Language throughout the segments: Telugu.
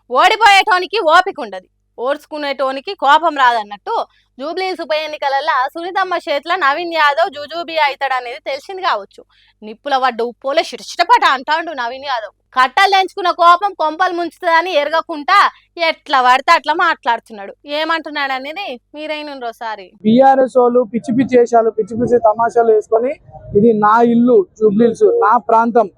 ఓడిపోయేటోనికి ఓపిక ఉండదు, ఓర్చుకునేటోనికి కోపం రాదన్నట్టు జూబ్లీహిల్స్ ఉప ఎన్నికలలో సునీతమ్మ చేతిలో నవీన్ యాదవ్ జుజూబీ అవుతాడు అనేది తెలిసింది కావచ్చు. నిప్పుల పడ్డ ఉప్పోలే చిటచిటపట అంటాడు నవీన్ యాదవ్. కట్టలు తెంచుకున్న కోపం కొంపలు ముంచుతుందని ఎరగకుండా ఎట్లా పడితే అట్లా మాట్లాడుతున్నాడు. ఏమంటున్నాడు అనేది మీరైన ఒకసారి. బీఆర్ఎస్ వాళ్ళు పిచ్చి పిచ్చి వేషాలు, పిచ్చి పిచ్చి తమాషాలు వేసుకొని ఇది నా ఇల్లు జూబ్లీహిల్స్, నా ప్రాంతం,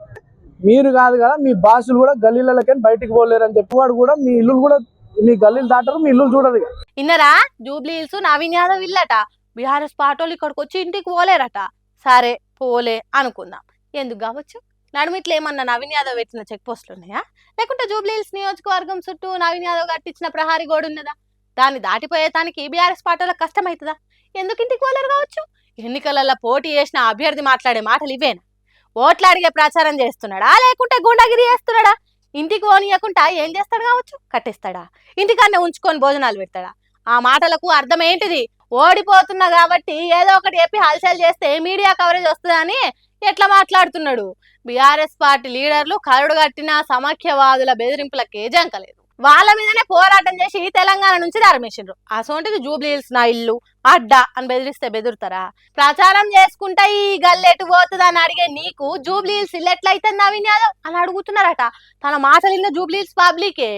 మీరు కాదు కదా మీ బాసులు కూడా గల్లీలకి బయటికి పోలేరు అని చెప్పేవాడు కూడా మీ ఇల్లు కూడా మీ గల్లీలు దాటరు, మీ ఇల్లు చూడరు. ఇన్నరా జూబ్లీహిల్స్ నవీన్ యాదవ్ ఇల్లట. బీఆర్ఎస్ పార్టీలు ఇక్కడికి వచ్చి ఇంటికి పోలేరట. సరే పోలే అనుకుందాం, ఎందుకు కావచ్చు. నడుమిట్లు ఏమన్నా నవీన్ యాదవ్ పెట్టిన చెక్ పోస్టులు ఉన్నాయా, లేకుంటే జూబ్లీహిల్స్ నియోజకవర్గం చుట్టూ నవీన్ యాదవ్ కట్టించిన ప్రహారీ గోడు ఉన్నదా? దాన్ని దాటిపోయేదానికి బీఆర్ఎస్ పార్టీలకు కష్టమవుతుందా? ఎందుకు ఇంటికి పోలేరు కావచ్చు? ఎన్నికలలో పోటీ చేసిన అభ్యర్థి మాట్లాడే మాటలు ఇవేనా? ఓట్లు అడిగే ప్రచారం చేస్తున్నాడా, లేకుంటే గుండాగిరి చేస్తున్నాడా? ఇంటికి పోనీయకుండా ఏం చేస్తాడు కావచ్చు? కట్టేస్తాడా? ఇంటికన్నా ఉంచుకొని భోజనాలు పెడతాడా? ఆ మాటలకు అర్థం ఏంటిది? ఓడిపోతున్నా కాబట్టి ఏదో ఒకటి చెప్పి హల్చల్ చేస్తే మీడియా కవరేజ్ వస్తుందని ఎట్లా మాట్లాడుతున్నాడు. బీఆర్ఎస్ పార్టీ లీడర్లు కరడు కట్టిన సమాఖ్యవాదుల బెదిరింపులకే జంకలేదు. వాళ్ళ మీదనే పోరాటం చేసి తెలంగాణ నుంచి తరిమేసిండ్రు. అసోంటిది జూబ్లీహిల్స్ నా ఇల్లు అడ్డా అని బెదిరిస్తే బెదురుతారా? ప్రచారం చేసుకుంటా ఈ గల్లెటు పోతుంది అని అడిగే నీకు జూబ్లీహిల్స్ ఇల్లు ఎట్లయితే నవీన్ యాదవ్ అని అడుగుతున్నారట. తన మాటలు జూబ్లీహిల్స్ పబ్లికే.